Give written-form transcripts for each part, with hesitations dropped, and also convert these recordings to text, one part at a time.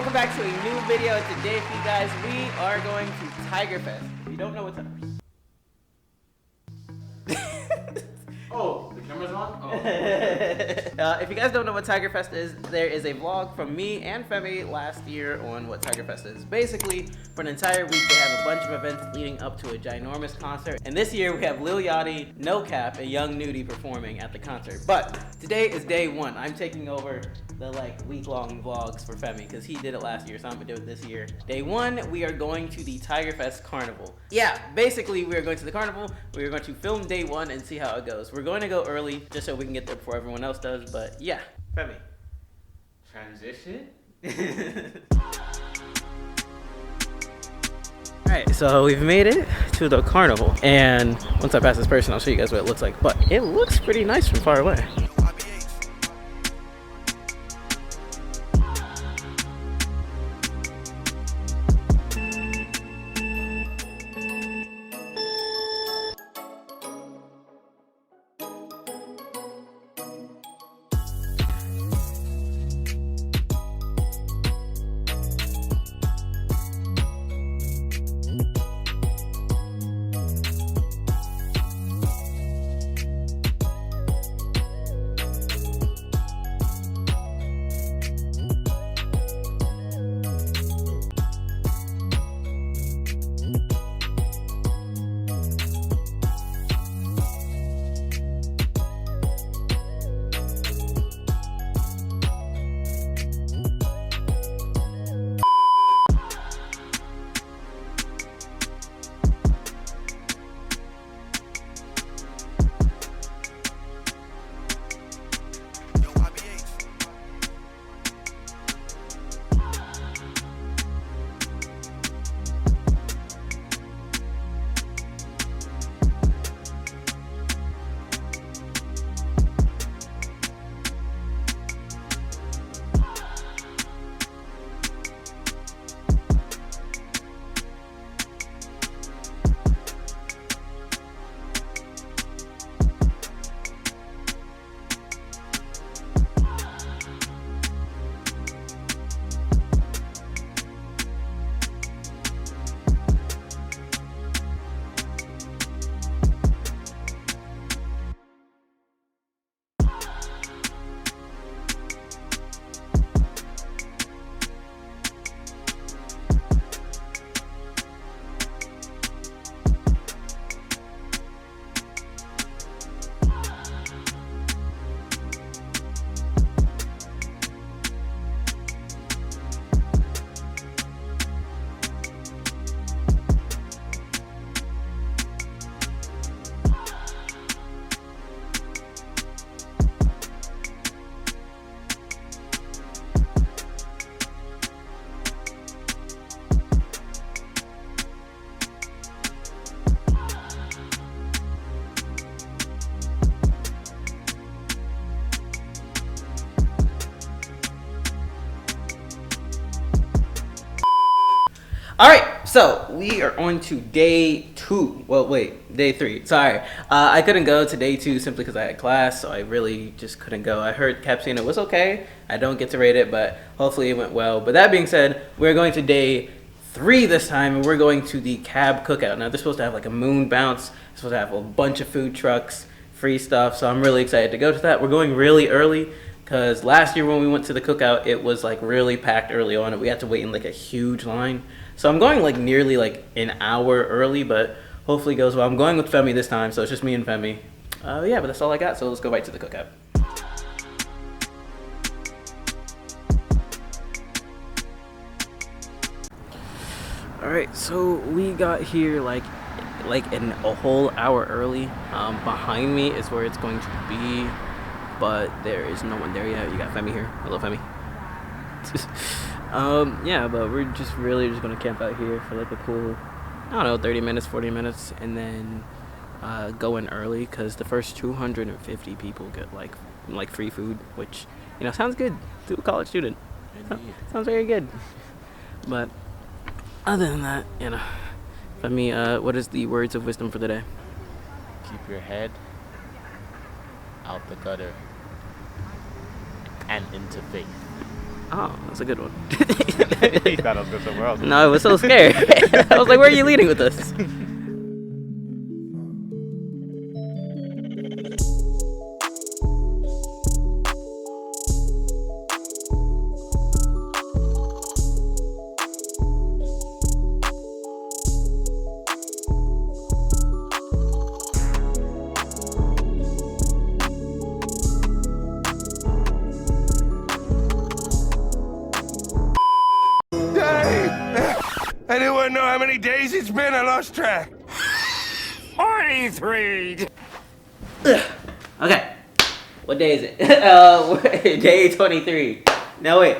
welcome back to a new video. Today for you guys, we are going to Tigerfest. If you don't know what's up. Oh, the camera's on? Oh. If you guys don't know what Tigerfest is, there is a vlog from me and Femi last year on what Tigerfest is. Basically, for an entire week, they have a bunch of events leading up to a ginormous concert. And this year, we have Lil Yachty, No Cap, and Young Nudy performing at the concert. But today is day one. I'm taking over the week-long vlogs for Femi because he did it last year, so I'm gonna do it this year. Day one, we are going to the Tigerfest Carnival. Yeah, basically we are going to the carnival. We are going to film day one and see how it goes. We're going to go early just so we can get there before everyone else does, but yeah, Femi. Transition? Alright, so we've made it to the carnival, and once I pass this person, I'll show you guys what it looks like, but it looks pretty nice from far away. Alright, so we are on to day two. Well, wait, day three. Sorry. I couldn't go to day two simply because I had class, so I really just couldn't go. I heard Capsino was okay. I don't get to rate it, but hopefully it went well. But that being said, we're going to day three this time, and we're going to the Cab Cookout. Now, they're supposed to have like a moon bounce. They're supposed to have a bunch of food trucks, free stuff, so I'm really excited to go to that. We're going really early because last year when we went to the cookout, it was like really packed early on, and we had to wait in like a huge line. So I'm going like nearly like an hour early, but hopefully it goes well. I'm going with Femi this time, so it's just me and Femi. Yeah, but that's all I got, so let's go right to the cookout. Alright, so we got here like a whole hour early. Behind me is where it's going to be, but there is no one there yet. You got Femi here. Hello, Femi. Yeah, but we're just really just gonna camp out here for like a cool, I don't know, 30 minutes, 40 minutes, and then go in early because the first 250 people get like free food, which, you know, sounds good to a college student. Sounds very good. But other than that, you know, Femi, what is the words of wisdom for the day? Keep your head out the gutter and into faith. Oh, that's a good one. He thought I was going somewhere else. No, I was so scared. I was like, where are you leading with this? I didn't know how many days it's been. I lost track. 43. Okay. What day is it? Day 23. No, wait.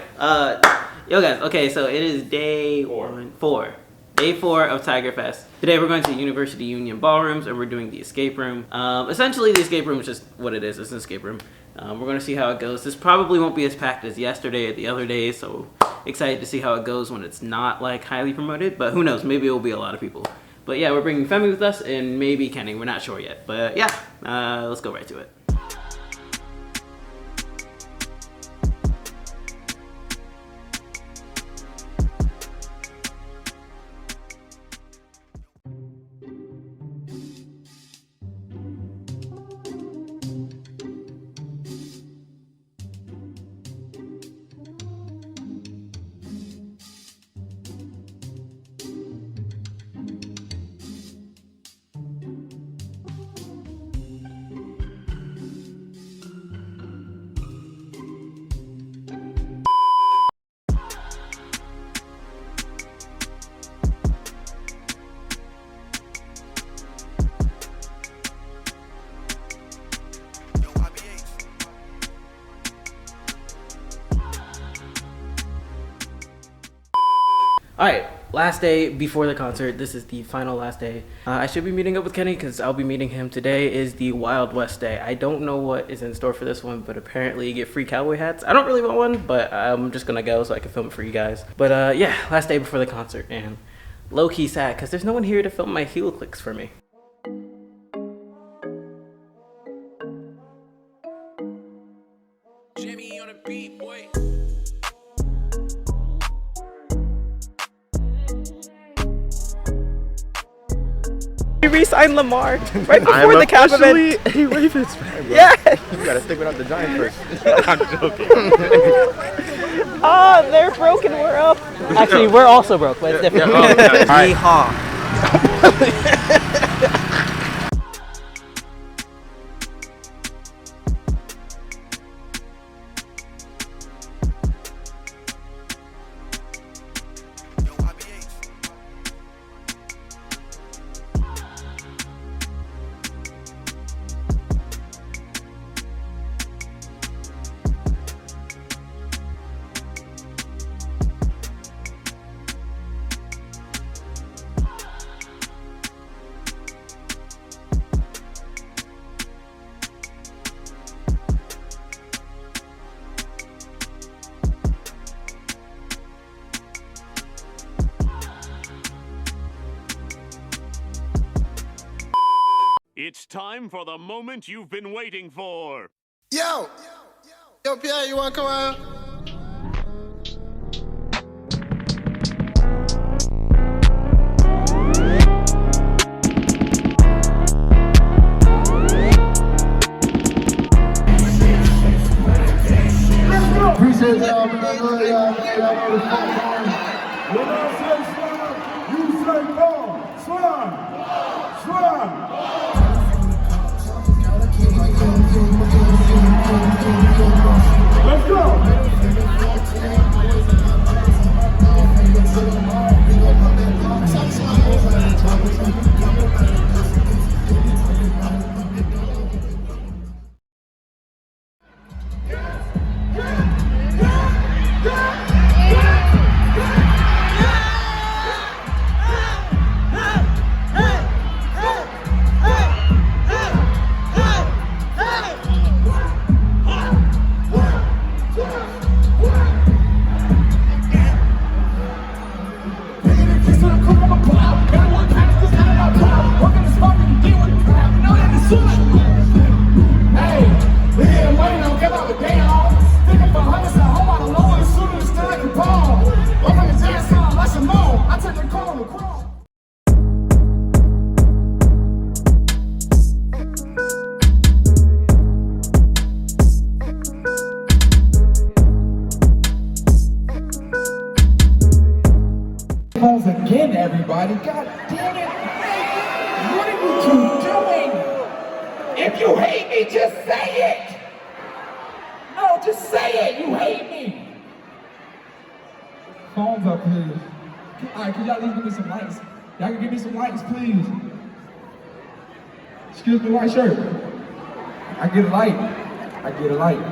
Yo, guys. Okay, so it is day 4. Day 4 of Tigerfest. Today we're going to University Union Ballrooms and we're doing the escape room. Essentially, the escape room is just what it is. It's an escape room. We're going to see how it goes. This probably won't be as packed as yesterday or the other day, so excited to see how it goes when it's not like highly promoted. But who knows? Maybe it will be a lot of people. But yeah, we're bringing Femi with us and maybe Kenny. We're not sure yet. But yeah, let's go right to it. Alright, last day before the concert. This is the final last day. I should be meeting up with Kenny because I'll be meeting him. Today is the Wild West day. I don't know what is in store for this one, but apparently you get free cowboy hats. I don't really want one, but I'm just gonna go so I can film it for you guys. But yeah, last day before the concert, and low-key sad because there's no one here to film my heel clicks for me. Jimmy on a beat, boy. He re-signed Lamar right before the cap event. a Ravens fan, bro. Yeah. You gotta stick without the Giants first. I'm joking. Ah, they're broken. We're up. Actually, we're also broke, but it's different. Yeehaw. It's time for the moment you've been waiting for. Yo, Pierre, you wanna come out? Appreciate y'all, man. I love y'all, man. Y'all know the fuck going. When I say slide, you say go. Slide. Slide. Let's go. everybody. God damn it. What are you two doing? If you hate me, just say it. No, just say it. You hate me. Phones up, please. All right, can y'all at least give me some lights? Y'all can give me some lights, please. Excuse me, white shirt. I get a light. I get a light.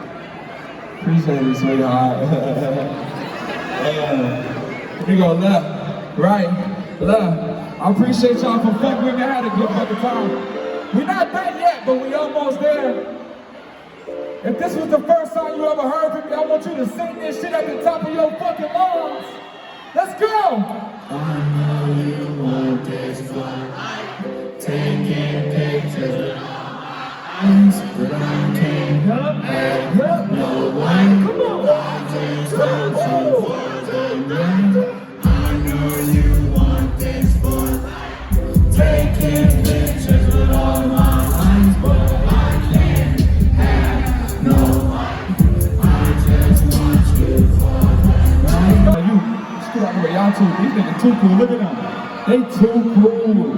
Appreciate it, sweetheart. We go left, right, left. I appreciate y'all for fucking with me. I had a good fucking time. We're not done yet, but we almost there. If this was the first song you ever heard from me, I want you to sing this shit at the top of your fucking lungs. Let's go! I know you want this one. Taking pictures with eyes, but I can't help no one. Come on! I know you want this one. Taking pictures with all my eyes, but I can't have no one. I just want you for the night. Y'all too, these niggas too cool, look at them. They too cool.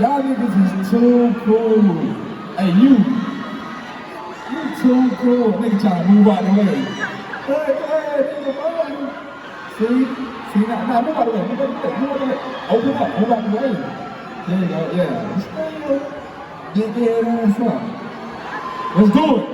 Y'all niggas is too cool. Hey, you too cool. Nigga trying to move out the way. Hey, nigga, see, now move out the way, move out the way. Open up, move out the way. There you go, yeah. Get your ass up. Let's do it.